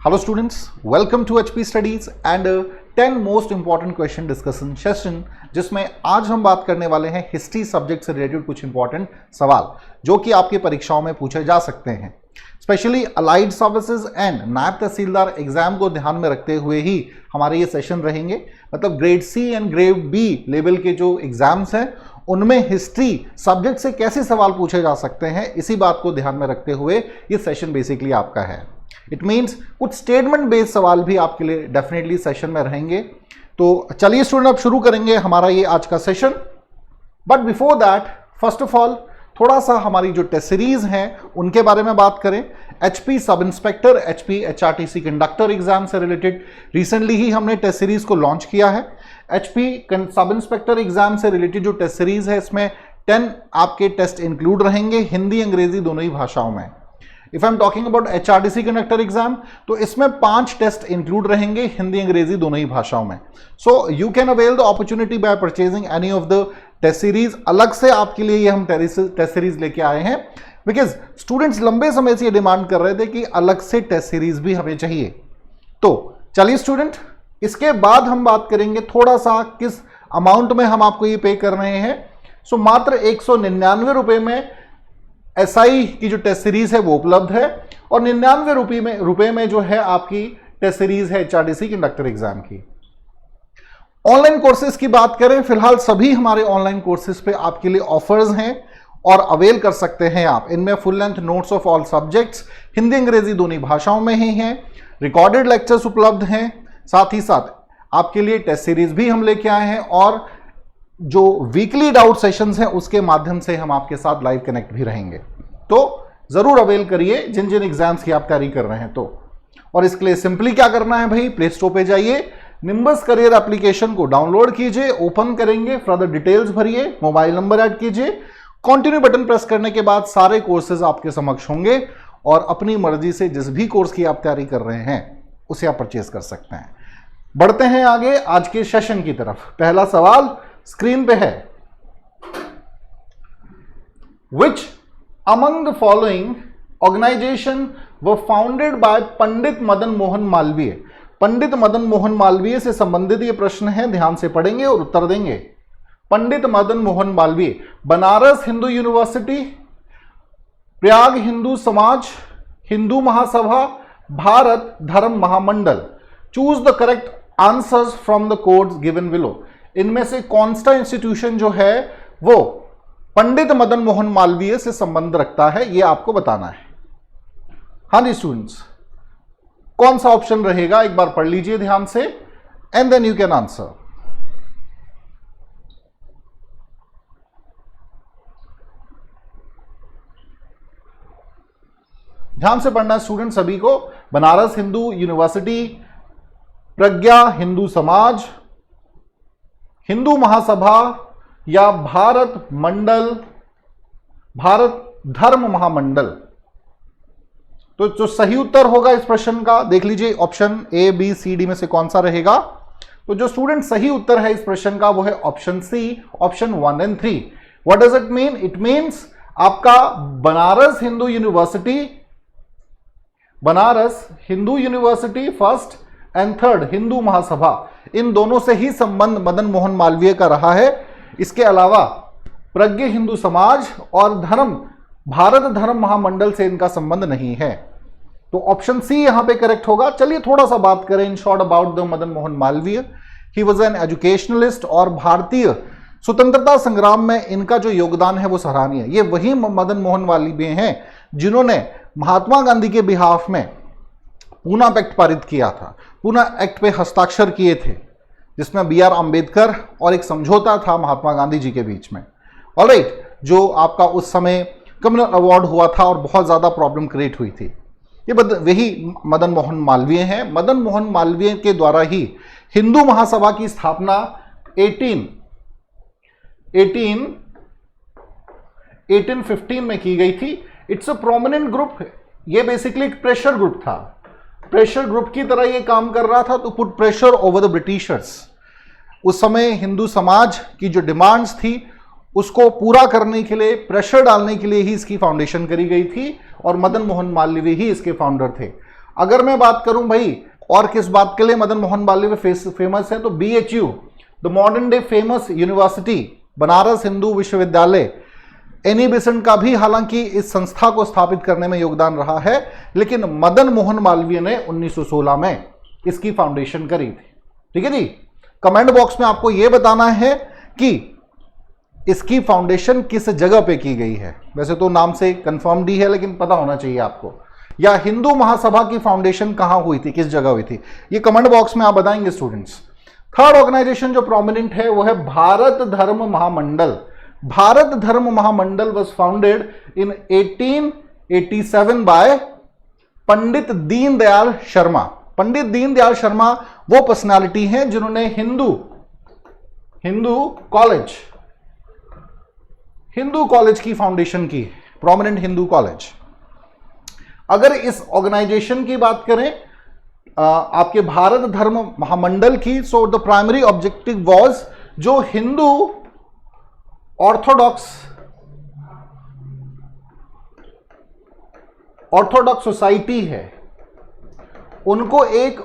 Hello students, welcome to HP Studies and 10 most important question discussion session जिसमें आज हम बात करने वाले हैं हिस्ट्री सब्जेक्ट से रिलेटेड कुछ इंपॉर्टेंट सवाल जो कि आपकी परीक्षाओं में पूछे जा सकते हैं। स्पेशली अलाइड सर्विसेज एंड नायब तहसीलदार एग्जाम को ध्यान में रखते हुए ही हमारे ये सेशन रहेंगे। मतलब grade C and grade B level के जो एग्जाम्स हैं उनमें हिस्ट्री सब्जेक्ट से कैसे सवाल पूछे जा सकते हैं, इसी बात को ध्यान में रखते हुए ये सेशन बेसिकली आपका है। इट मीन्स कुछ स्टेटमेंट बेस्ड सवाल भी आपके लिए डेफिनेटली सेशन में रहेंगे। तो चलिए स्टूडेंट अब शुरू करेंगे हमारा ये आज का session. But before that first of all थोड़ा सा हमारी जो टेस्ट सीरीज हैं उनके बारे में बात करें। HP sub inspector, HP HRTC conductor exam से रिलेटेड रिसेंटली ही हमने टेस्ट सीरीज को लॉन्च किया है। एचपी सब इंस्पेक्टर एग्जाम से रिलेटेड जो टेस्ट सीरीज है इसमें 10 आपके टेस्ट इंक्लूड रहेंगे, हिंदी अंग्रेजी दोनों ही भाषाओं में। If I am talking about HRTC conductor exam तो इसमें 5 टेस्ट इंक्लूड रहेंगे, हिंदी अंग्रेजी दोनों ही भाषाओं में। So you can avail the opportunity by purchasing any of the test series. अलग से आपके लिए ये हम टेस्ट सीरीज लेके आए हैं बिकॉज स्टूडेंट्स लंबे समय से ये डिमांड कर रहे थे कि अलग से टेस्ट सीरीज भी हमें चाहिए। तो चलिए स्टूडेंट, इसके बाद हम बात करेंगे थोड़ा सा किस अमाउंट में हम आपको ये पे कर रहे हैं। सो मात्र 199 रुपए में एसआई की जो टेस्ट सीरीज है वो उपलब्ध है और 99 रुपए में जो है आपकी टेस्ट सीरीज है एचआरटीसी कंडक्टर एग्जाम की। ऑनलाइन कोर्सेज की बात करें, फिलहाल सभी हमारे ऑनलाइन कोर्सेज पे आपके लिए ऑफर्स हैं और अवेल कर सकते हैं आप। इनमें full length notes of all subjects Hindi अंग्रेजी दोनों भाषाओं में ही हैं, रिकॉर्डेड लेक्चर्स उपलब्ध हैं, साथ ही साथ आपके लिए टेस्ट सीरीज भी हम लेके आए हैं और जो वीकली डाउट सेशंस हैं उसके माध्यम से हम आपके साथ लाइव कनेक्ट भी रहेंगे। तो जरूर अवेल करिए जिन जिन एग्जाम्स की आप तैयारी कर रहे हैं तो। और इसके लिए सिंपली क्या करना है भाई, प्ले स्टोर पे जाइए, निम्बस करियर एप्लीकेशन को डाउनलोड कीजिए, ओपन करेंगे, फर्दर डिटेल्स भरिए, मोबाइल नंबर ऐड कीजिए, कंटिन्यू बटन प्रेस करने के बाद सारे कोर्सेज आपके समक्ष होंगे और अपनी मर्जी से जिस भी कोर्स की आप तैयारी कर रहे हैं उसे आप परचेज कर सकते हैं। बढ़ते हैं आगे आज के सेशन की तरफ। पहला सवाल स्क्रीन पे है, which among the following organisation were founded by Pandit Madan Mohan Malviya. Pandit Madan Mohan Malviya से संबंधित ये प्रश्न है, ध्यान से पढ़ेंगे और उत्तर देंगे। Pandit Madan Mohan Malviya, Banaras Hindu university, Prayag Hindu Samaj, Hindu Mahasabha, Bharat Dharma Mahamandal. Choose the correct answers from the codes given below. इनमें से कौन सा इंस्टीट्यूशन जो है वो पंडित मदन मोहन मालवीय से संबंध रखता है, ये आपको बताना है। हाँ जी स्टूडेंट्स, कौन सा ऑप्शन रहेगा एक बार पढ़ लीजिए ध्यान से and then you can answer. ध्यान से पढ़ना स्टूडेंट सभी को। बनारस हिंदू यूनिवर्सिटी, प्रज्ञा हिंदू समाज, हिंदू महासभा या भारत मंडल, भारत धर्म महामंडल। तो जो सही उत्तर होगा इस प्रश्न का देख लीजिए, option A B C D में से कौन सा रहेगा। तो जो स्टूडेंट सही उत्तर है इस प्रश्न का वो है ऑप्शन सी, ऑप्शन 1 और 3। What does it mean? It means आपका Banaras Hindu university first and third, Hindu Mahasabha, इन दोनों से ही संबंध मदन मोहन मालवीय का रहा है। इसके अलावा प्रज्ञा हिंदू समाज और भारत धर्म महामंडल से इनका संबंध नहीं है। तो ऑप्शन सी यहां पे करेक्ट होगा। चलिए थोड़ा सा बात करें in short about the Madan Mohan Malviya. He was an educationalist और भारतीय स्वतंत्रता संग्राम में इनका जो योगदान है वो सराहनीय है। ये वही मदन मोहन मालवीय हैं जिन्होंने महात्मा गांधी के बिहाफ में पूना एक्ट पारित किया था, पूना एक्ट पे हस्ताक्षर किए थे जिसमें BR अंबेडकर और एक समझौता था महात्मा गांधी जी के बीच में। ऑलराइट, जो आपका उस समय कम्युनल अवार्ड हुआ था और बहुत ज्यादा प्रॉब्लम क्रिएट हुई थी। ये वही मदन मोहन मालवीय हैं। मदन मोहन मालवीय के द्वारा ही हिंदू महासभा की स्थापना 1815 में की गई थी। It's a prominent group. ये बेसिकली एक प्रेशर ग्रुप था, प्रेशर ग्रुप की तरह ये काम कर रहा था to put pressure over the Britishers. उस समय हिंदू समाज की जो डिमांड्स थी उसको पूरा करने के लिए, प्रेशर डालने के लिए ही इसकी फाउंडेशन करी गई थी और मदन मोहन मालवीय ही इसके फाउंडर थे। अगर मैं बात करूं भाई और किस बात के लिए मदन मोहन मालवीय फेमस है, तो BHU, the modern day famous university, Banaras Hindu विश्वविद्यालय, एनी बेसेंट का भी हालांकि इस संस्था को स्थापित करने में योगदान रहा है, लेकिन मदन मोहन मालवीय ने 1916 में इसकी फाउंडेशन करी थी। ठीक है जी। कमेंट बॉक्स में आपको यह बताना है कि इसकी फाउंडेशन किस जगह पे की गई है। वैसे तो नाम से कंफर्म्ड ही है, लेकिन पता होना चाहिए आपको। या हिंदू महासभा की फाउंडेशन कहां हुई थी, किस जगह हुई थी, ये कमेंट बॉक्स में आप बताएंगे स्टूडेंट्स। थर्ड ऑर्गेनाइजेशन जो प्रोमिनेंट है वो है Bharat Dharma महामंडल। Bharat Dharma महामंडल was founded in 1887 bye Pandit Deendayal Sharma. Pandit Deendayal Sharma वो पर्सनालिटी हैं जिन्होंने हिंदू कॉलेज की फाउंडेशन की, प्रोमिनेंट हिंदू कॉलेज। अगर इस ऑर्गेनाइजेशन की बात करें आपके भारत धर्म महामंडल की, so the primary objective was जो हिंदू ऑर्थोडॉक्स सोसाइटी है उनको एक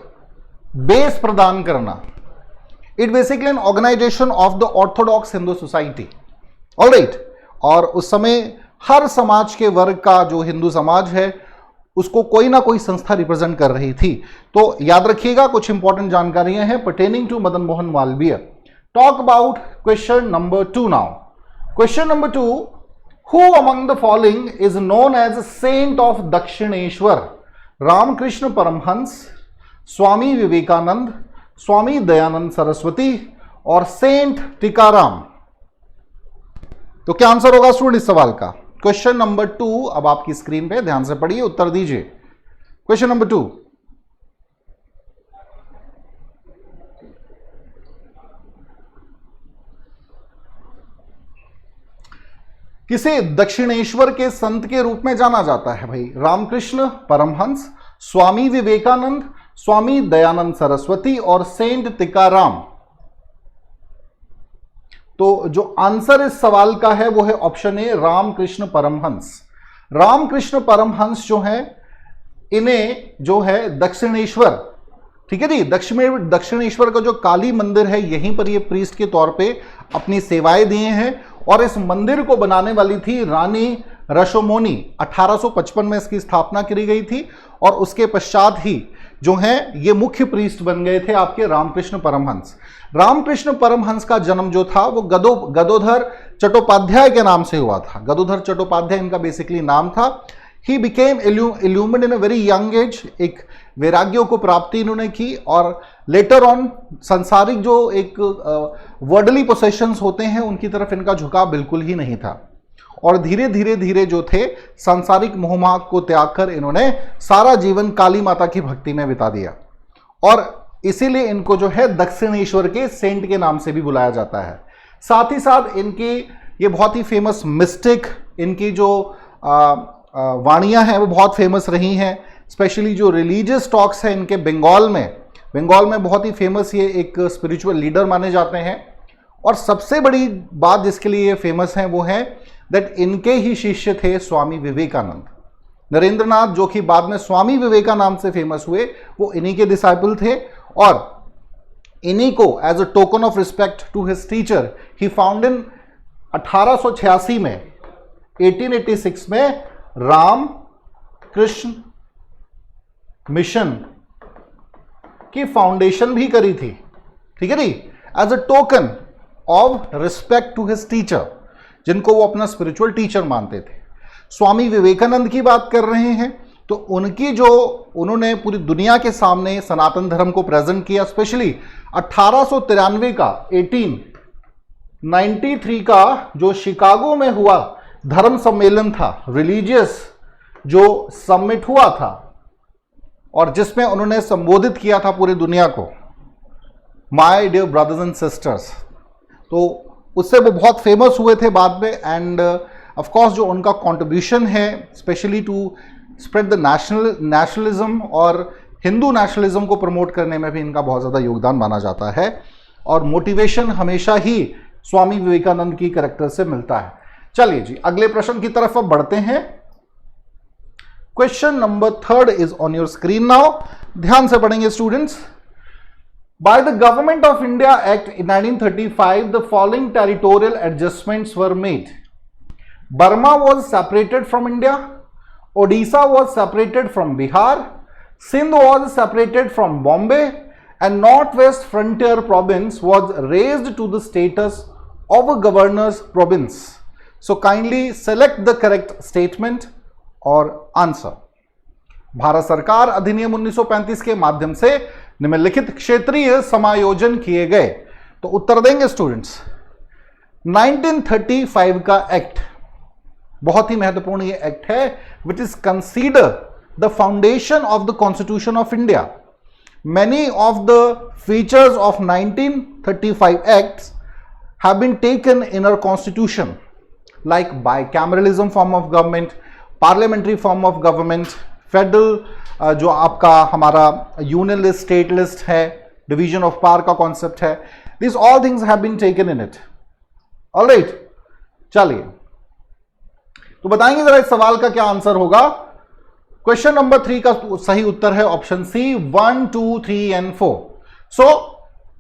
बेस प्रदान करना। It basically an organisation of the orthodox Hindu society. Alright. और उस समय हर समाज के वर्ग का जो हिंदू समाज है उसको कोई ना कोई संस्था रिप्रेजेंट कर रही थी। तो याद रखिएगा कुछ इंपॉर्टेंट जानकारियां हैं pertaining to Madan Mohan Malviya. Talk about question number 2 now. Question number 2, who among the following is known as saint of Dakshineswar? Ramakrishna Paramhansa, Swami Vivekananda, Swami Dayanand Saraswati और सेंट टीकाराम। तो क्या आंसर होगा स्टूडेंट इस सवाल का? क्वेश्चन नंबर 2 अब आपकी स्क्रीन पे ध्यान से पढ़िए, उत्तर दीजिए। क्वेश्चन नंबर 2, किसे दक्षिणेश्वर के संत के रूप में जाना जाता है भाई? रामकृष्ण परमहंस, स्वामी विवेकानंद, स्वामी दयानंद सरस्वती और सेंट टीकाराम। तो जो आंसर इस सवाल का है वो है ऑप्शन ए, रामकृष्ण परमहंस। रामकृष्ण परमहंस जो है इन्हें जो है दक्षिणेश्वर, ठीक है जी, दक्षिणेश्वर का जो काली मंदिर है यहीं पर ये प्रीस्ट के तौर पे अपनी सेवाएं दिए हैं। और इस मंदिर को बनाने वाली थी रानी रसोमोनी। 1855 में इसकी स्थापना की गई थी और उसके पश्चात ही जो है ये मुख्य प्रीस्ट बन गए थे आपके रामकृष्ण परमहंस। रामकृष्ण परमहंस का जन्म जो था वो गदोधर चट्टोपाध्याय के नाम से हुआ था। गदोधर चट्टोपाध्याय इनका बेसिकली नाम था। He became illuminated in a very young age. एक वैराग्यों को प्राप्ति इन्होंने की और लेटर ऑन संसारिक जो एक वर्डली पोसेशंस होते हैं उनकी तरफ इनका झुकाव बिल्कुल ही नहीं था। और धीरे धीरे जो थे सांसारिक मोहमाग को त्याग कर इन्होंने सारा जीवन काली माता की भक्ति में बिता दिया। और इसीलिए इनको जो है दक्षिणेश्वर के सेंट के नाम से भी बुलाया जाता है। साथ ही साथ इनकी ये बहुत ही फेमस मिस्टिक, इनकी जो वाणियां हैं वो बहुत फेमस रही हैं। स्पेशली जो रिलीजियस टॉक्स हैं इनके बंगाल में बहुत ही फेमस ये एक स्पिरिचुअल लीडर माने जाते हैं। और सबसे बड़ी बात जिसके लिए ये फेमस हैं वो है दैट इनके ही शिष्य थे स्वामी विवेकानंद। नरेंद्रनाथ जो कि बाद में स्वामी विवेकानंद से फेमस हुए वो इन्हीं के डिसाइपल थे। और इन्हीं को as a token of respect to his teacher he founded in 1886 में 1886 में राम कृष्ण मिशन की फाउंडेशन भी करी थी। ठीक है जी, as a token of respect to his teacher, जिनको वो अपना स्पिरिचुअल टीचर मानते थे। स्वामी विवेकानंद की बात कर रहे हैं तो उनकी जो उन्होंने पूरी दुनिया के सामने सनातन धर्म को प्रेजेंट किया। स्पेशली 1893 का 1893 का जो शिकागो में हुआ धर्म सम्मेलन था, रिलीजियस जो समिट हुआ था और जिसमें उन्होंने संबोधित किया था पूरी दुनिया को, my dear brothers and sisters, तो उससे वो बहुत फेमस हुए थे बाद में। एंड ऑफ कोर्स जो उनका कंट्रीब्यूशन है specially to spread the nationalism और हिंदू नेशनलिज्म को प्रमोट करने में भी इनका बहुत ज़्यादा योगदान माना जाता है। और मोटिवेशन हमेशा ही स्वामी विवेकानंद की कैरेक्टर से मिलता है। चलिए जी अगले प्रश्न की तरफ अब बढ़ते हैं। Question number 3 is on your screen now. ध्यान से पढ़ेंगे students. By the Government of India Act in 1935, the following territorial adjustments were made. Burma was separated from India. Odisha was separated from Bihar. Sindh was separated from Bombay. And Northwest Frontier Province was raised to the status of a governor's province. So kindly select the correct statement or answer. Bharat सरकार अधिनियम 1935 के माध्यम से निम्नलिखित क्षेत्रीय समायोजन किए गए. तो उत्तर देंगे स्टूडेंट्स. 1935 का एक्ट बहुत ही महत्वपूर्ण ये एक्ट है, which is consider the foundation of the constitution of India. Many of the features of 1935 acts have been taken in our constitution, like bicameralism form of government, parliamentary form of government, federal जो आपका हमारा union list, state list है, division of power का concept है. This all things have been taken in it. Alright, चलिए तो बताएंगे जरा इस सवाल का क्या आंसर होगा. क्वेश्चन नंबर 3 का सही उत्तर है ऑप्शन सी, 1, 2, 3 एंड 4. सो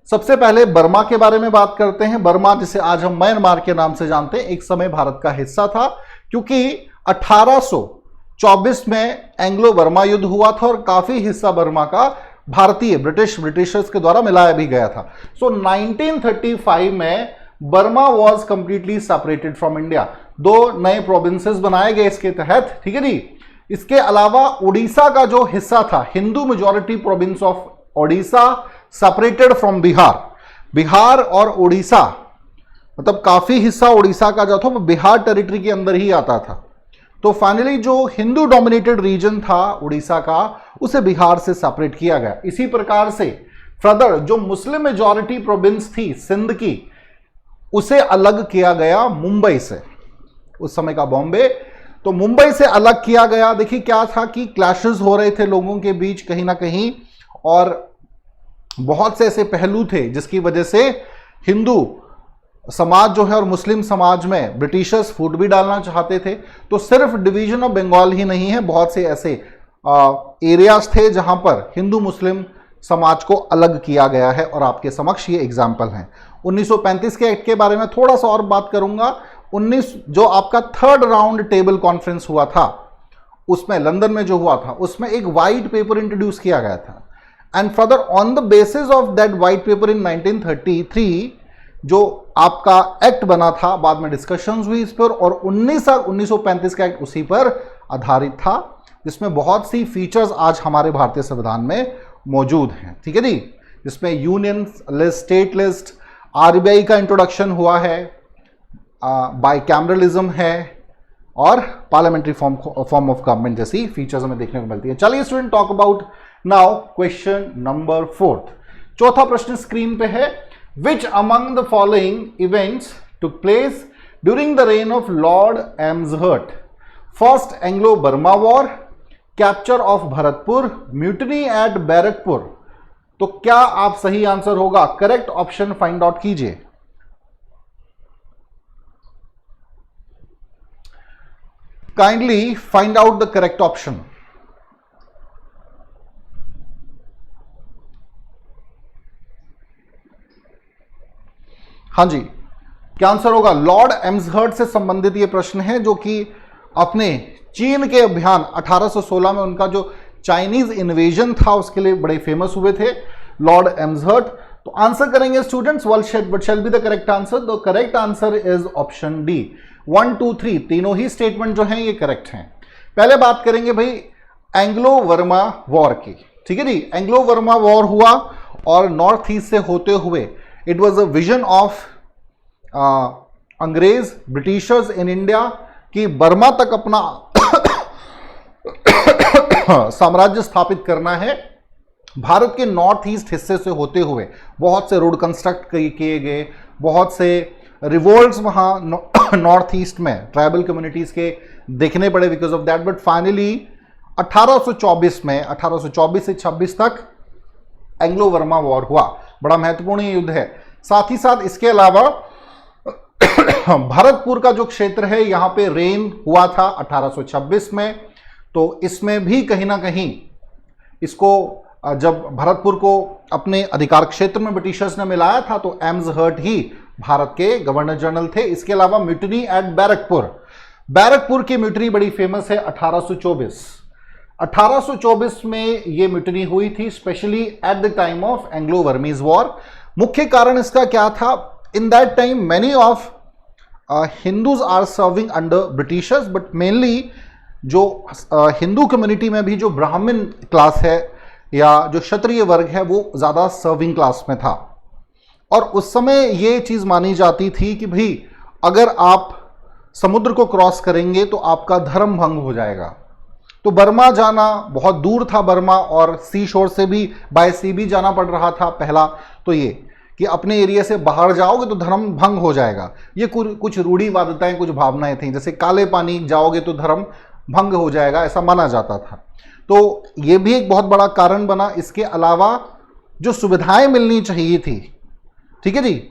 सबसे पहले बर्मा के बारे में बात करते हैं. बर्मा जिसे आज हम म्यांमार के नाम से जानते हैं, एक समय भारत का हिस्सा था, क्योंकि 1824 में एंग्लो बर्मा युद्ध हुआ था और काफी हिस्सा बर्मा का भारतीय ब्रिटिशर्स के द्वारा मिलाया भी गया था. सो 1935 में Burma was completely separated from India. 2 नए प्रोविंसेस बनाए गए इसके तहत, ठीक है जी. इसके अलावा उड़ीसा का जो हिस्सा था, Hindu majority province of Odisha, separated from Bihar. Bihar और उड़ीसा मतलब काफी हिस्सा उड़ीसा का जो था वो बिहार टेरिटरी के अंदर ही आता था. तो फाइनली जो हिंदू डोमिनेटेड रीजन था उड़ीसा का, उसे बिहार से सेपरेट किया गया. इसी प्रकार से फर्दर जो मुस्लिम मेजॉरिटी प्रोविंस थी सिंध की, उसे अलग किया गया मुंबई से, उस समय का बॉम्बे. तो मुंबई से अलग किया गया. देखिए क्या था कि क्लैशेस हो रहे थे लोगों के बीच कहीं ना कहीं, और बहुत से ऐसे पहलू थे जिसकी वजह से हिंदू समाज जो है और मुस्लिम समाज में ब्रिटिशर्स फूट भी डालना चाहते थे. तो सिर्फ डिवीजन ऑफ बंगाल ही नहीं है, बहुत से ऐसे एरियाज थे जहां पर हिंदू मुस्लिम समाज को अलग किया गया है, और आपके समक्ष ये एग्जाम्पल हैं. 1935 के एक्ट के बारे में थोड़ा सा और बात करूंगा. 19 जो आपका 3rd राउंड टेबल कॉन्फ्रेंस हुआ था, उसमें लंदन में जो हुआ था, उसमें एक वाइट पेपर इंट्रोड्यूस किया गया था. And further on the basis of that white paper in 1933 जो आपका एक्ट बना था, बाद में डिस्कशंस हुई इस पर, और 1935 का एक्ट उसी पर आधारित था, जिसमें बहुत सी फीचर्स आज हमारे भारतीय संविधान में मौजूद हैं. ठीक है जी. जिसमें union list, state list, RBI का इंट्रोडक्शन हुआ है, बाइकैमरलिज्म है, और पार्लियामेंट्री फॉर्म ऑफ गवर्नमेंट जैसी फीचर्स हमें देखने को मिलती है. चलिए student, talk about now question number 4. चौथा प्रश्न स्क्रीन पे है. Which among the following events took place during the reign of Lord Emsworth? First Anglo-Burma War, capture of Bharatpur, mutiny at Barakpur. तो क्या आप सही आंसर होगा? करेक्ट ऑप्शन फाइंड आउट कीजिए. Kindly find out the correct option. हाँ जी, क्या answer होगा? Lord एम्सहर्थ से संबंधित ये प्रश्न है, जो कि अपने चीन के अभियान 1816 में उनका जो चाइनीज इन्वेजन था उसके लिए बड़े फेमस हुए थे लॉर्ड एम्सहर्थ. तो आंसर करेंगे students, what shall be the correct answer? The correct answer is option D. 1, 2, 3 तीनों ही स्टेटमेंट जो हैं ये करेक्ट हैं. पहले बात करेंगे भाई एंग्लो वर्मा वॉर की. ठीक है जी. एंग्लो वर्मा वॉर हुआ और नॉर्थ ईस्ट से होते हुए it was a vision of अंग्रेज ब्रिटिशर्स इन इंडिया कि बर्मा तक अपना साम्राज्य स्थापित करना है. भारत के नॉर्थ ईस्ट हिस्से से होते हुए बहुत से रोड कंस्ट्रक्ट किए गए, बहुत से रिवोल्ट्स वहाँ नॉर्थ ईस्ट में ट्राइबल कम्युनिटीज़ के देखने पड़े because of that. But finally 1824 में 1824 से 26 तक एंग्लो वर्मा वॉर हुआ. बड़ा महत्वपूर्ण युद्ध है. साथ ही साथ इसके अलावा भरतपुर का जो क्षेत्र है यहाँ पे रेन हुआ था 1826 में. तो इसमें भी कहीं ना कहीं इसको जब भरतपुर को अपने अधिकार क्षेत्र में ब्रिटिशर्स ने मिलाया था तो एम्सहर्ट ही भारत के गवर्नर जनरल थे। इसके अलावा म्यूटिनी एट बैरकपुर, बैरकपुर की म्यूटिनी बड़ी फेमस है 1824 में ये म्यूटिनी हुई थी, specially at the time of Anglo Burmese war. मुख्य कारण इसका क्या था? In that time many of Hindus are serving under Britishers, but mainly जो हिंदू कम्युनिटी में भी जो ब्राह्मण क्लास है या जो क्षत्रिय वर्ग है वो ज़्यादा सर्विंग क्लास में था। और उस समय ये चीज़ मानी जाती थी कि भाई अगर आप समुद्र को क्रॉस करेंगे तो आपका धर्म भंग हो जाएगा। तो बर्मा जाना बहुत दूर था बर्मा, और सी शोर से भी बाय सी भी जाना पड़ रहा था। पहला तो ये कि अपने एरिया से बाहर जाओगे तो धर्म भंग हो जाएगा। ये कुछ रूढ़िवादिताएं, कुछ भावनाएं थी, जैसे काले पानी जाओगे तो धर्म भंग हो जाएगा, ऐसा माना जाता था। तो ये भी एक बहुत बड़ा कारण बना। इसके अलावा जो सुविधाएं मिलनी चाहिए थी, ठीक है जी,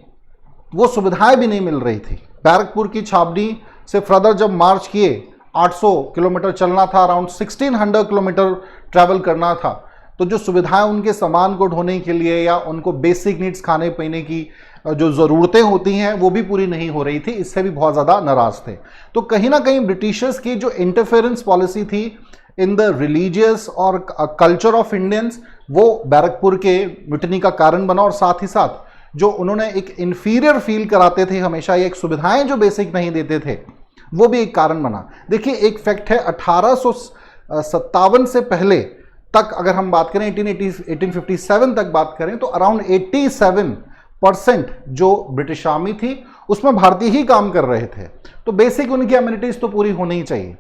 वो सुविधाएं भी नहीं मिल रही थी। बैरकपुर की छावनी से फर्दर जब मार्च किए, 800 किलोमीटर चलना था, अराउंड 1600 किलोमीटर ट्रैवल करना था, तो जो सुविधाएं उनके सामान को ढोने के लिए या उनको बेसिक नीड्स खाने पीने की जो ज़रूरतें होती हैं वो भी पूरी नहीं हो रही थी। इससे भी बहुत ज़्यादा नाराज़ थे। तो कहीं ना कहीं ब्रिटिशर्स की जो इंटरफेरेंस पॉलिसी थी इन द रिलीजियस और कल्चर ऑफ इंडियंस, वो बैरकपुर के म्यूटिनी का कारण बना। और साथ ही साथ जो उन्होंने एक इंफीरियर फील कराते थे हमेशा, ये एक सुविधाएं जो बेसिक नहीं देते थे, वो भी एक कारण बना। देखिए एक फैक्ट है, 1857 से पहले तक अगर हम बात करें, 1857 तक बात करें, तो अराउंड 87% जो ब्रिटिश आर्मी थी उसमें भारतीय ही काम कर रहे थे। तो बेसिक उनकी एमिनिटीज तो पूरी होनी ही चाहिए।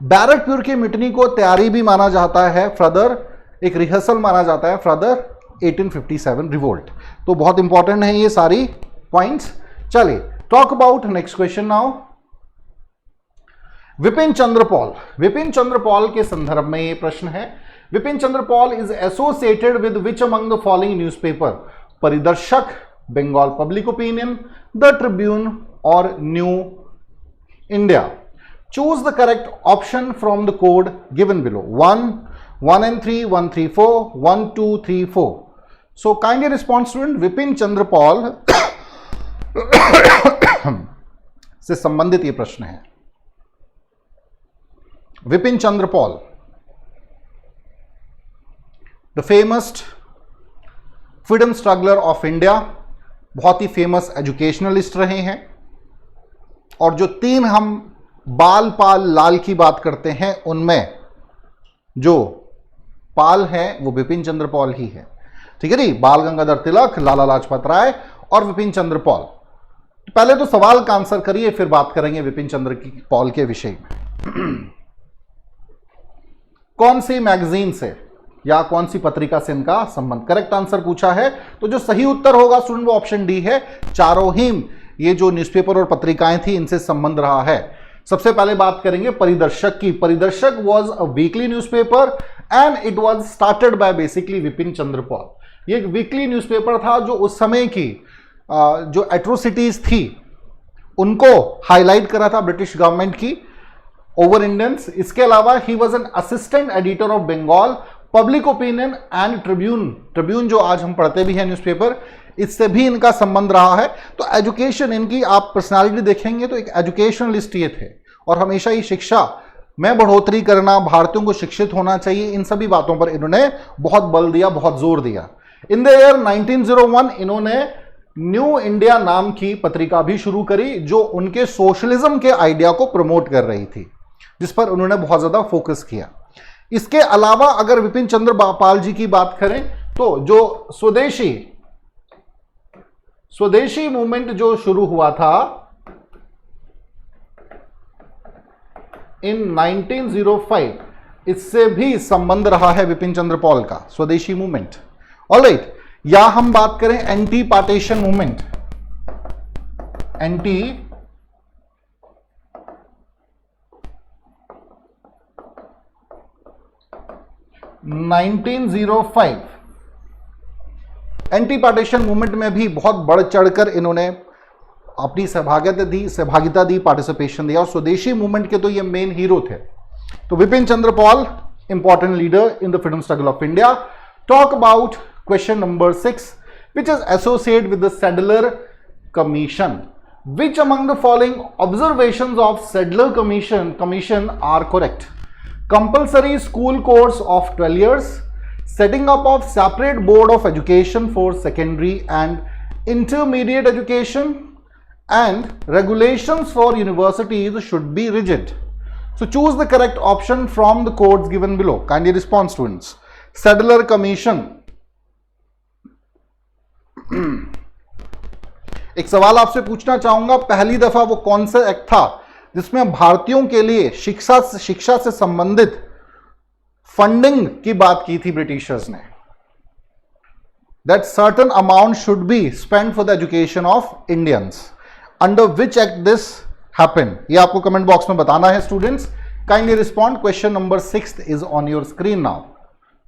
बैरकपुर की म्यूटिनी को तैयारी भी माना जाता है, फर्दर एक रिहर्सल माना जाता है, फर्दर 1857 रिवोल्ट। तो बहुत इंपॉर्टेंट है ये सारी पॉइंट्स। चलिए talk about next question now. Vipin Chandra Pal, Vipin Chandra Pal के संदर्भ में ये प्रश्न है। Vipin Chandra Pal is associated with which among the following newspaper? Paridarshak, Bengal public opinion, the tribune और new India. Choose the correct option from the code given below. 1, 1 and 3, 1, 3, 4, 1, 2, 3, 4. So kindly respond student. Vipin Chandra Pal से संबंधित ये प्रश्न है। Vipin Chandra Pal, the famous freedom struggler of India, बहुत ही famous educationalist रहे हैं। और जो तीन हम बाल पाल लाल की बात करते हैं, उनमें जो पाल है वो विपिन चंद्र पॉल ही है। ठीक है जी, बाल गंगाधर तिलक, लाला लाजपत राय और विपिन चंद्र पॉल। पहले तो सवाल का आंसर करिए, फिर बात करेंगे विपिन चंद्र पॉल के विषय में। कौन सी मैगजीन से या कौन सी पत्रिका से इनका संबंध? करेक्ट आंसर पूछा है, तो जो सही उत्तर होगा स्टूडेंट वो ऑप्शन डी है, चारों ही ये जो न्यूज़पेपर और पत्रिकाएं थी इनसे संबंध रहा है। सबसे पहले बात करेंगे परिदर्शक की। Paridarshak was a weekly newspaper and it was started by basically Vipin Chandra Pal. ये एक वीकली न्यूज़पेपर था जो उस समय की जो एट्रोसिटीज थी उनको हाईलाइट करा था ब्रिटिश गवर्नमेंट की ओवर इंडियंस। इसके अलावा ही was an assistant editor of Bengal public opinion and tribune. Tribune जो आज हम पढ़ते भी हैं न्यूज़पेपर, इससे भी इनका संबंध रहा है। तो एजुकेशन इनकी आप पर्सनालिटी देखेंगे तो एक एजुकेशनलिस्ट ये थे और हमेशा ही शिक्षा में बढ़ोतरी करना, भारतीयों को शिक्षित होना चाहिए, इन सभी बातों पर इन्होंने बहुत बल दिया, बहुत जोर दिया। इन द ईयर 1901 इन्होंने न्यू इंडिया नाम की पत्रिका भी शुरू करी जो उनके सोशलिज्म के आइडिया को प्रमोट कर रही थी, जिस पर उन्होंने बहुत ज्यादा फोकस किया। इसके अलावा अगर विपिन चंद्र पाल जी की बात करें तो जो स्वदेशी मूवमेंट जो शुरू हुआ था इन 1905, इससे भी संबंध रहा है विपिन चंद्र पॉल का, स्वदेशी मूवमेंट। ऑलराइट, या हम बात करें anti partition movement, anti 1905 anti partition movement में भी बहुत बढ़ चढ़कर इन्होंने अपनी सहभागिता दी, पार्टिसिपेशन दिया। और स्वदेशी मूवमेंट के तो ये मेन हीरो थे। तो Vipin Chandra Pal, important leader in the freedom struggle of India. Talk about question number 6, which is associated with the Sadler Commission. Which among the following observations of Sadler Commission are correct? Compulsory school course of 12 years, setting up of separate board of education for secondary and intermediate education, and regulations for universities should be rigid. So choose the correct option from the codes given below. Kindly respond, students. Sadler Commission. एक सवाल आपसे पूछना चाहूंगा, पहली दफा वो कौन सा एक्ट था जिसमें भारतीयों के लिए शिक्षा से संबंधित फंडिंग की बात की थी ब्रिटिशर्स ने? That certain amount should be spend for the education of Indians. Under which act this happened? ये आपको कमेंट बॉक्स में बताना है students. Kindly respond. Question number 6 is on your screen now.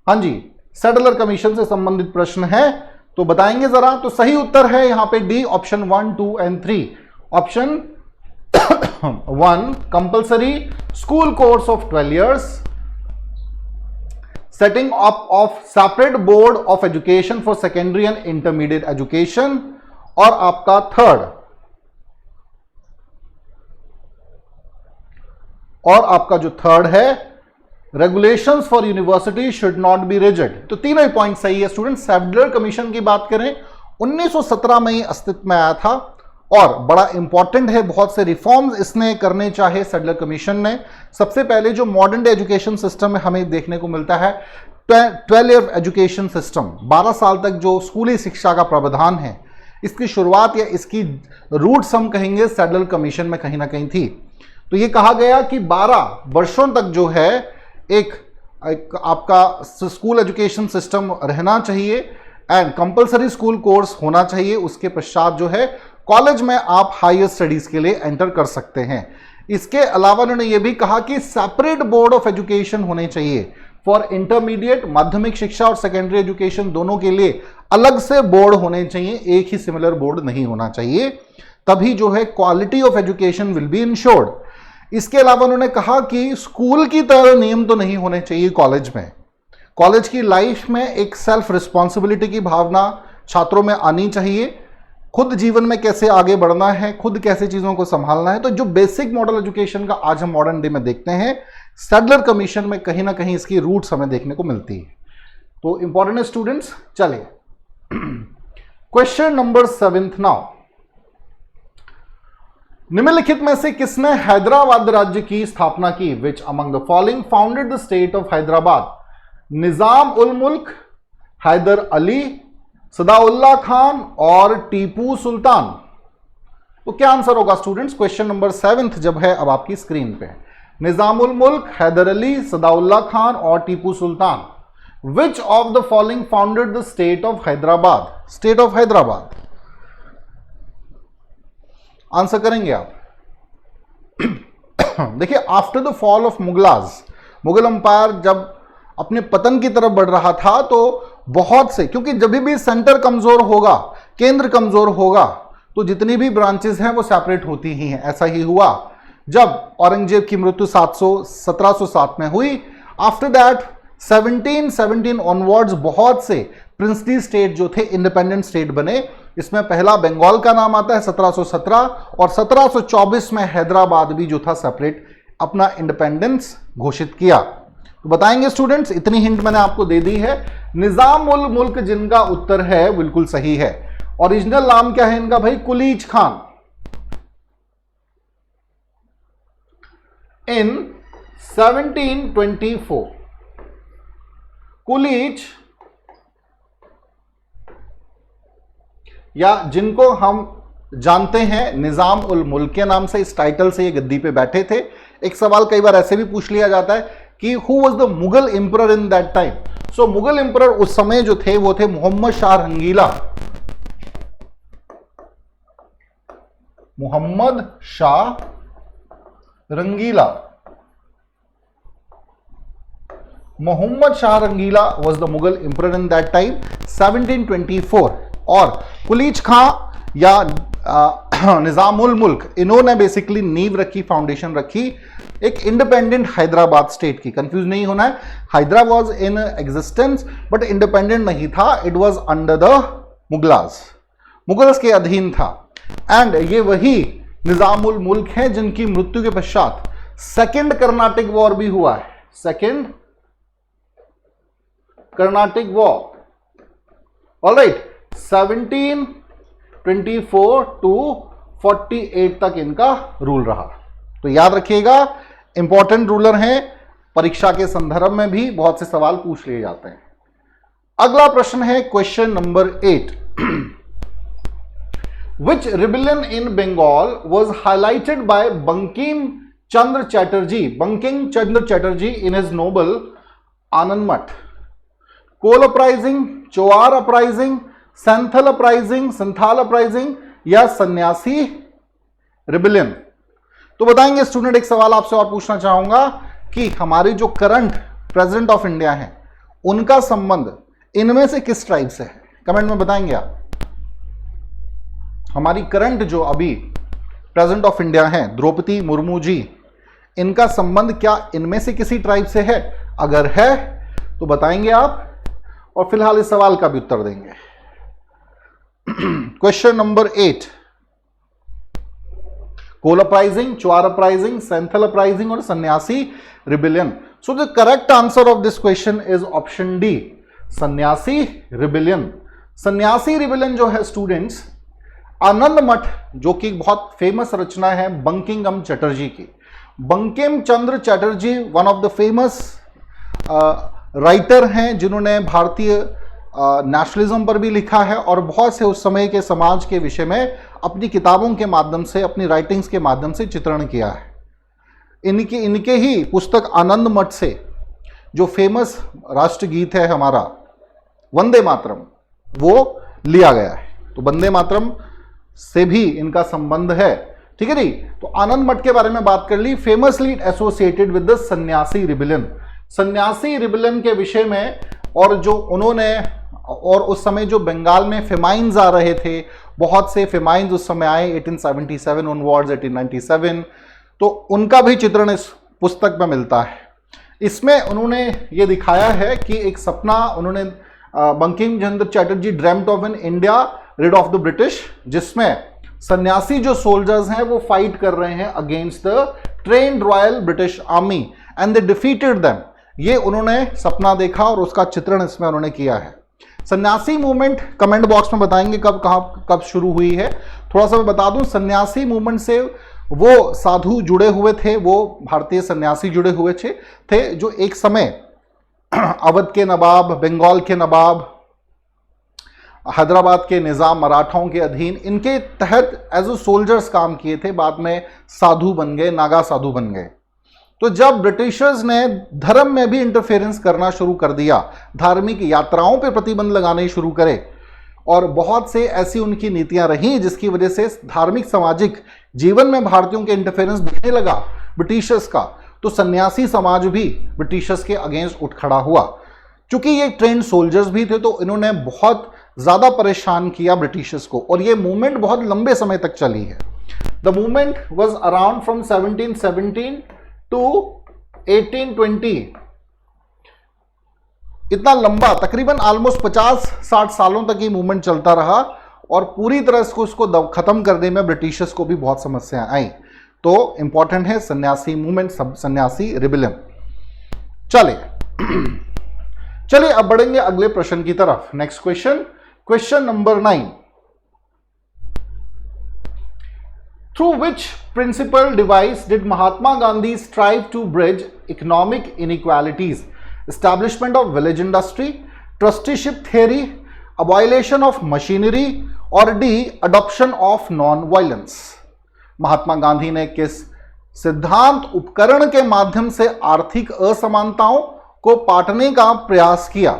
हाँ जी, सैडलर कमीशन से संबंधित प्रश्न है, तो बताएंगे जरा. तो सही उत्तर है यहां पे D, option 1, 2 and 3. Option 1, compulsory school course of 12 years, setting up of separate board of education for secondary and intermediate education, और आपका थर्ड है regulations for university should not B rigid. तो तीनों ही पॉइंट सही है स्टूडेंट. सैडलर कमीशन की बात करें, 1917 में ही अस्तित्व में आया था और बड़ा इंपॉर्टेंट है. बहुत से रिफॉर्म्स इसने करने चाहे सैडलर कमीशन ने. सबसे पहले जो मॉडर्न डे एजुकेशन सिस्टम में हमें देखने को मिलता है, 12 year एजुकेशन सिस्टम, 12 साल तक जो स्कूली शिक्षा का प्रावधान है, इसकी शुरुआत या इसकी रूट्स हम कहेंगे सैडलर कमीशन में कहीं ना कहीं थी. तो ये कहा गया कि 12 वर्षों तक जो है एक आपका स्कूल एजुकेशन सिस्टम रहना चाहिए एंड कंपलसरी स्कूल कोर्स होना चाहिए. उसके पश्चात जो है कॉलेज में आप हायर स्टडीज के लिए एंटर कर सकते हैं. इसके अलावा उन्होंने ये भी कहा कि सेपरेट बोर्ड ऑफ एजुकेशन होने चाहिए फॉर इंटरमीडिएट, माध्यमिक शिक्षा और सेकेंडरी एजुकेशन, दोनों के लिए अलग से बोर्ड होने चाहिए, एक ही सिमिलर बोर्ड नहीं होना चाहिए. तभी जो है quality of education will be insured. इसके अलावा उन्होंने कहा कि स्कूल की तरह नियम तो नहीं होने चाहिए कॉलेज में. कॉलेज की लाइफ में एक सेल्फ रिस्पॉन्सिबिलिटी की भावना छात्रों में आनी चाहिए. खुद जीवन में कैसे आगे बढ़ना है, खुद कैसे चीजों को संभालना है. तो जो बेसिक मॉडल एजुकेशन का आज हम मॉडर्न डे में देखते हैं, सैडलर कमीशन में कहीं ना कहीं इसकी रूट्स हमें देखने को मिलती है. तो इंपॉर्टेंट है स्टूडेंट्स. चलिए क्वेश्चन नंबर 7 नाउ. निम्नलिखित में से किसने हैदराबाद राज्य की स्थापना की? Which among the following founded the state of Hyderabad? Nizam ul Mulk, Haidar Ali, Sadaullah Khan और टीपू सुल्तान. तो क्या आंसर होगा स्टूडेंट्स? क्वेश्चन नंबर 7 जब है अब आपकी स्क्रीन पे. निजाम उल मुल्क, हैदर अली, सदाउल्ला खान और Tipu Sultan. Which of the following founded the state of Hyderabad? State of Hyderabad answer करेंगे आप. देखिए, after the fall of Mughals, Mughal empire जब अपने पतन की तरफ बढ़ रहा था, तो बहुत से, क्योंकि जब भी सेंटर कमजोर होगा, केंद्र कमजोर होगा, तो जितनी भी ब्रांचेस हैं वो सेपरेट होती ही हैं. ऐसा ही हुआ जब औरंगजेब की मृत्यु 1707 में हुई. आफ्टर दैट 1717 ऑनवर्ड्स बहुत से प्रिंसली स्टेट जो थे इंडिपेंडेंट स्टेट बने. इसमें पहला बंगाल का नाम आता है 1717, और 1724 में हैदराबाद भी जो था सेपरेट अपना इंडिपेंडेंस घोषित किया. तो बताएंगे स्टूडेंट्स, इतनी हिंट मैंने आपको दे दी है. निजाम उल मुल्क जिनका उत्तर है बिल्कुल सही है. ओरिजिनल नाम क्या है इनका भाई? कुलीज खान. इन 1724 कुलीज, या जिनको हम जानते हैं निजाम उल मुल्क के नाम से, इस टाइटल से ये गद्दी पे बैठे थे. एक सवाल कई बार ऐसे भी पूछ लिया जाता है कि who was the Mughal emperor in that time? So Mughal emperor उस समय जो थे वो थे मोहम्मद शाह रंगीला. मोहम्मद शाह रंगीला. मोहम्मद शाह रंगीला was the Mughal emperor in that time, 1724. और कुलीज खां या निजामुल मुल्क, इन्होंने बेसिकली नींव रखी, फाउंडेशन रखी एक इंडिपेंडेंट हैदराबाद स्टेट की। कंफ्यूज नहीं होना है, Hyderabad was in existence but independent नहीं था, it was under the Mughals, Mughals के अधीन था। एंड ये वही निजामुल मुल्क हैं जिनकी मृत्यु के पश्चात सेकेंड कर्नाटिक वॉर भी हुआ है, second Carnatic war. Alright, 1724 to 48 तक इनका रूल रहा। तो याद रखिएगा, इंपॉर्टेंट रूलर हैं, परीक्षा के संदर्भ में भी बहुत से सवाल पूछ लिए जाते हैं। अगला प्रश्न है question number 8। Which rebellion in Bengal was highlighted by Bankim Chandra Chatterjee? Bankim Chandra Chatterjee in his novel Anand Math. Kol uprising, Chuar uprising, Santhal uprising, Santhal uprising या सन्यासी रिबेलियन? तो बताएंगे स्टूडेंट। एक सवाल आपसे और पूछना चाहूंगा कि हमारी जो करंट प्रेसिडेंट ऑफ इंडिया है उनका संबंध इनमें से किस ट्राइब से है? कमेंट में बताएंगे आप। हमारी करंट जो अभी प्रेसिडेंट ऑफ इंडिया हैं द्रौपदी मुर्मू जी, इनका संबंध क्या इनमें से किसी ट्राइब से है? अगर है तो बताएंगे आप, और फिलहाल इस सवाल का भी उत्तर देंगे। क्वेश्चन नंबर 8, कोल uprising, Chuar uprising, Santhal uprising और सन्यासी rebellion. So the correct answer of this question is option D, सन्यासी रिबेलियन। सन्यासी रिबेलियन जो है स्टूडेंट्स, आनंद मठ जो कि बहुत फेमस रचना है बंकिम चटर्जी की। Bankim Chandra Chatterjee one of the famous writer हैं जिन्होंने भारतीय नेशनलिज्म पर भी लिखा है और बहुत से उस समय के समाज के विषय में अपनी किताबों के माध्यम से, अपनी राइटिंग्स के माध्यम से चित्रण किया है। इनके ही पुस्तक आनंद मठ से जो फेमस राष्ट्रगीत है हमारा वंदे मातरम, वो लिया गया है। तो वंदे मातरम से भी इनका संबंध है, ठीक है जी। तो आनंद मठ के बारे में बात कर ली, फेमसली एसोसिएटेड विद द सन्यासी रिबेलियन। सन्यासी रिबेलियन के विषय में, और जो उन्होंने, और उस समय जो बंगाल में फेमाइन्स आ रहे थे, बहुत से फेमाइन्स उस समय आए 1877 ऑनवर्ड्स 1897, तो उनका भी चित्रण इस पुस्तक में मिलता है। इसमें उन्होंने ये दिखाया है कि एक सपना उन्होंने Bankim Chandra Chatterjee dreamed of an India rid of the British, जिसमें सन्यासी जो सोल्जर्स हैं वो फाइट कर रहे हैं against the trained royal British army and they defeated them. ये उन्होंने सपना देखा और उसका चित्रण इसमें उन्होंने किया है। सन्यासी मूवमेंट कमेंट बॉक्स में बताएंगे कब शुरू हुई है। थोड़ा सा मैं बता दूं, सन्यासी मूवमेंट से वो साधु जुड़े हुए थे, वो भारतीय सन्यासी जुड़े हुए थे जो एक समय अवध के नवाब, बंगाल के नवाब, हैदराबाद के निज़ाम, मराठाओं के अधीन, इनके तहत एज ए सोल्जर्स काम किए थे। बाद में साधु बन गए, नागा साधु बन गए। तो जब ब्रिटिशर्स ने धर्म में भी इंटरफेरेंस करना शुरू कर दिया, धार्मिक यात्राओं पर प्रतिबंध लगाने शुरू करे, और बहुत से ऐसी उनकी नीतियां रहीं जिसकी वजह से धार्मिक सामाजिक जीवन में भारतीयों के इंटरफेरेंस दिखने लगा ब्रिटिशर्स का, तो सन्यासी समाज भी ब्रिटिशर्स के अगेंस्ट उठ खड़ा हुआ। चूंकि ये ट्रेंड सोल्जर्स भी थे तो इन्होंने बहुत ज्यादा परेशान किया ब्रिटिशर्स को, और ये मूवमेंट बहुत लंबे समय तक चली है। The movement was around from 1717 to 1820। इतना लंबा, तकरीबन ऑलमोस्ट 50-60 सालों तक ये मूवमेंट चलता रहा, और पूरी तरह से उसको खत्म करने में ब्रिटिशर्स को भी बहुत समस्याएं आई। तो इंपॉर्टेंट है सन्यासी मूवमेंट, सन्यासी रिबेलियन। चलिए अब बढ़ेंगे अगले प्रश्न की तरफ। Next question number 9। Through which principle device did Mahatma Gandhi strive to bridge economic inequalities? Establishment of village industry, trusteeship theory, abolition of machinery, और the adoption of non violence? Mahatma Gandhi ने किस सिद्धांत उपकरण के माध्यम से आर्थिक असमानताओं को पाटने का प्रयास किया?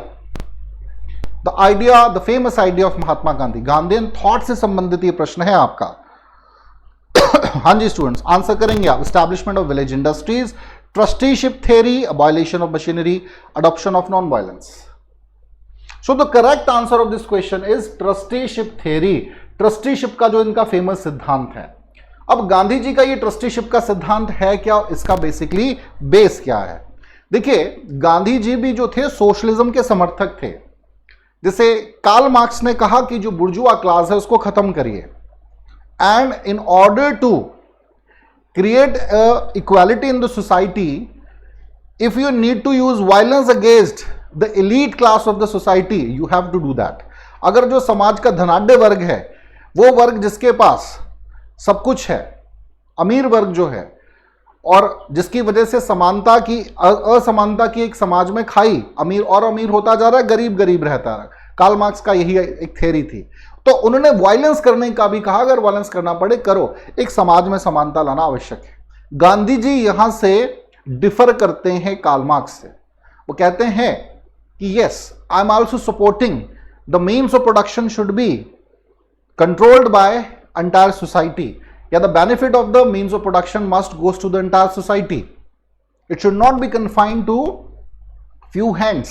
The famous idea of Mahatma Gandhi, Gandhian thought से संबंधित यह प्रश्न है आपका। हाँ जी स्टूडेंट्स, आंसर करेंगे आप। Establishment of village industries, trusteeship theory, abolition of machinery, adoption of non violence. So the correct answer of this question is trusteeship theory. Trusteeship का जो इनका फेमस सिद्धांत है। अब गांधी जी का ये ट्रस्टीशिप का सिद्धांत है क्या, इसका बेसिकली बेस क्या है? देखिए, गांधी जी भी जो थे सोशलिज्म के समर्थक थे। जैसे कार्ल मार्क्स ने कहा कि जो बुर्जुआ क्लास है उसको खत्म करिए, and in order to create equality in the society, if you need to use violence against the elite class of the society, you have to do that. अगर जो समाज का धनाढ्य वर्ग है, वो वर्ग जिसके पास सब कुछ है, अमीर वर्ग जो है, और जिसकी वजह से समानता की असमानता की एक समाज में खाई, अमीर और अमीर होता जा रहा है, गरीब गरीब रहता रहा। कार्ल मार्क्स का यही एक थ्योरी थी। तो उन्होंने वायलेंस करने का भी कहा, अगर वायलेंस करना पड़े करो, एक समाज में समानता लाना आवश्यक है। गांधी जी यहां से डिफर करते हैं कार्ल मार्क्स से। वो कहते हैं कि yes, I am also supporting the means of production should be controlled by entire society, या the benefit of the means of production must goes to the entire society. It should not be confined to few hands,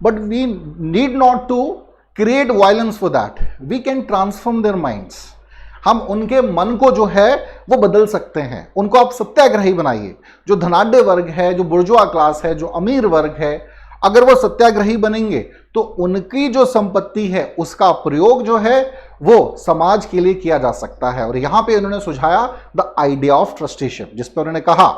but we need not to create violence for that. We can transform their minds. हम उनके मन को जो है वो बदल सकते हैं। उनको आप सत्याग्रही बनाइए। जो धनाढ्य वर्ग है, जो बुर्जुआ क्लास है, जो अमीर वर्ग है, अगर वो सत्याग्रही बनेंगे तो उनकी जो संपत्ति है उसका प्रयोग जो है वो समाज के लिए किया जा सकता है। और यहां पे उन्होंने सुझाया द आइडिया ऑफ ट्रस्टीशिप, जिस पर उन्होंने कहा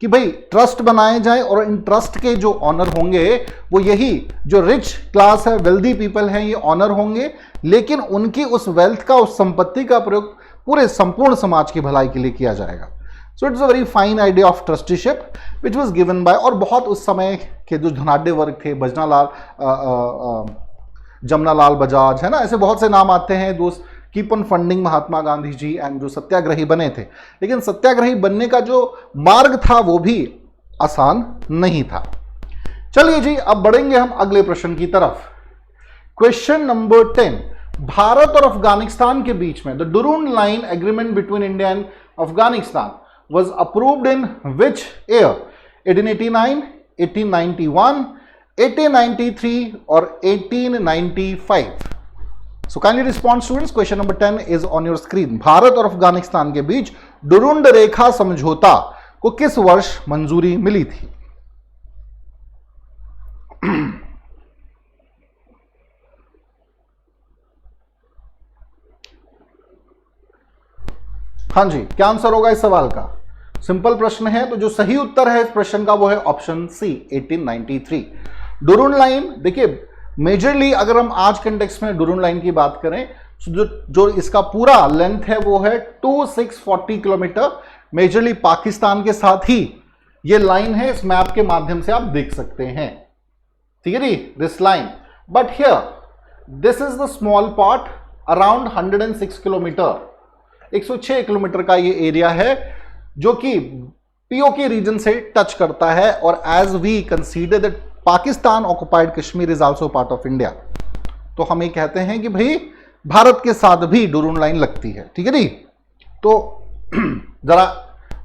कि भाई ट्रस्ट बनाए जाए और इन ट्रस्ट के जो ऑनर होंगे वो यही जो रिच क्लास है, वेल्दी पीपल हैं, ये ऑनर होंगे, लेकिन उनकी उस वेल्थ का, उस संपत्ति का प्रयोग पूरे संपूर्ण समाज की भलाई के लिए किया जाएगा। So it's a very fine idea of trusteeship which was given by, और बहुत उस समय के जो धनाढ्य वर्ग थे, भजनालाल, जमनालाल बजाज, है ना, ऐसे बहुत से नाम आते हैं दोस्त, keep on funding Mahatma Gandhi ji, and जो सत्याग्रही बने थे। लेकिन सत्याग्रही बनने का जो मार्ग था वो भी आसान नहीं था। चलिए जी, अब बढ़ेंगे हम अगले प्रश्न की तरफ। क्वेश्चन नंबर 10, भारत और अफगानिस्तान के बीच में the Durand line agreement between India and Afghanistan was approved in which year? 1889, 1891, 1893 or 1895? So kindly respond students. Question number 10 is on your screen. Bharat और अफगानिस्तान के बीच डुरुंड रेखा समझौता को किस वर्ष मंजूरी मिली थी? हाँ जी, क्या आंसर होगा इस सवाल का? सिंपल प्रश्न है, तो जो सही उत्तर है इस प्रश्न का वो है ऑप्शन सी, 1893। डुरून लाइन, देखिए मेजरली अगर हम आज कंटेक्स्ट में डुरून लाइन की बात करें, जो इसका पूरा लेंथ है वो है 2640 किलोमीटर। मेजरली पाकिस्तान के साथ ही ये लाइन है, इस मैप के माध्यम से आप देख सकते हैं, ठीक है जी, this line. But here this is the small part around 106 kilometre, 106 kilometre का ये एरिया है जो कि पीओके रीजन से टच करता है। और as we consider that Pakistan occupied Kashmir is also part of India, तो हम ये कहते हैं कि भाई भारत के साथ भी डुरून लाइन लगती है, ठीक है जी। तो जरा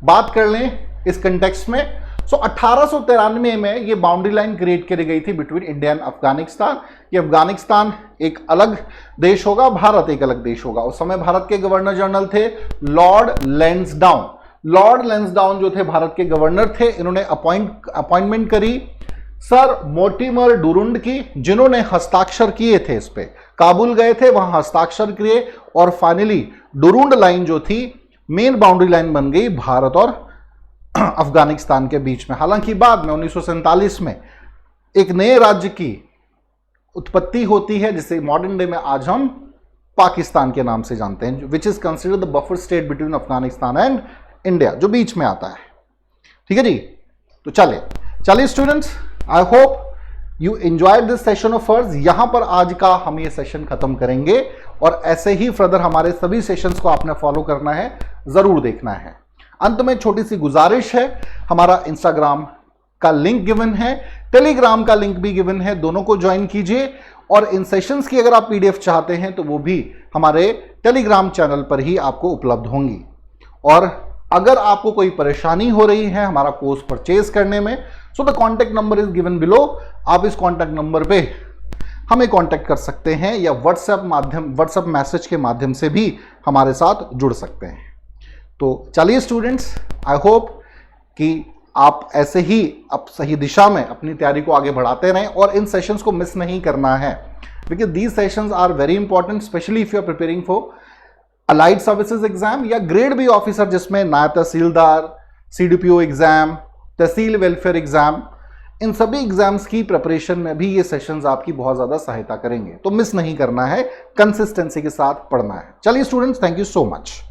बात कर लें इस कंटेक्स्ट में। सो 1893 में ये बाउंड्री लाइन क्रिएट करी गई थी बिटवीन इंडिया एंड अफगानिस्तान। ये अफगानिस्तान एक अलग देश होगा, भारत एक अलग देश होगा। उस समय भारत के गवर्नर जनरल थे लॉर्ड लैंसडाउन। लॉर्ड लैंसडाउन जो थे भारत के गवर्नर थे, इन्होंने अपॉइंटमेंट करी सर मोर्टिमर डुरुंड की, जिन्होंने हस्ताक्षर किए थे इस पे। काबुल गए थे, वहां हस्ताक्षर किए और फाइनली डुरुंड लाइन जो थी मेन बाउंड्री लाइन बन गई भारत और अफगानिस्तान के बीच में। हालांकि बाद में 1947 में एक नए राज्य की उत्पत्ति होती है जिसे मॉडर्न डे में आज हम पाकिस्तान के नाम से जानते हैं, which is considered the buffer state between Afghanistan and India, जो बीच में आता है, ठीक है जी। तो चलिए students, I hope you enjoyed this session of ours. यहां पर आज का हम ये सेशन खत्म करेंगे और ऐसे ही फर्दर हमारे सभी सेशंस को आपने फॉलो करना है, जरूर देखना है। अंत में छोटी सी गुजारिश है, हमारा इंस्टाग्राम का लिंक गिवन है, टेलीग्राम का लिंक भी गिवन है, दोनों को ज्वाइन कीजिए। और इन सेशंस की अगर आप पीडीएफ चाहते हैं तो वो भी हमारे टेलीग्राम चैनल पर ही आपको उपलब्ध होंगी। और अगर आपको कोई परेशानी हो रही है हमारा कोर्स परचेज करने में, so the contact number is given below. आप इस कॉन्टैक्ट नंबर पे हमें कांटेक्ट कर सकते हैं या व्हाट्सएप मैसेज के माध्यम से भी हमारे साथ जुड़ सकते हैं। तो चलिए स्टूडेंट्स, आई होप कि आप ऐसे ही अब सही दिशा में अपनी तैयारी को आगे बढ़ाते रहें और इन सेशंस को मिस नहीं करना है, because these sessions are very important, specially if you are preparing for allied services exam या ग्रेड बी ऑफिसर, जिसमें नायब तहसीलदार, CDPO एग्जाम, तहसील वेलफेयर एग्जाम, इन सभी एग्जाम्स की प्रिपरेशन में भी ये सेशंस आपकी बहुत ज्यादा सहायता करेंगे। तो मिस नहीं करना है, कंसिस्टेंसी के साथ पढ़ना है। चलिए students, thank you so much.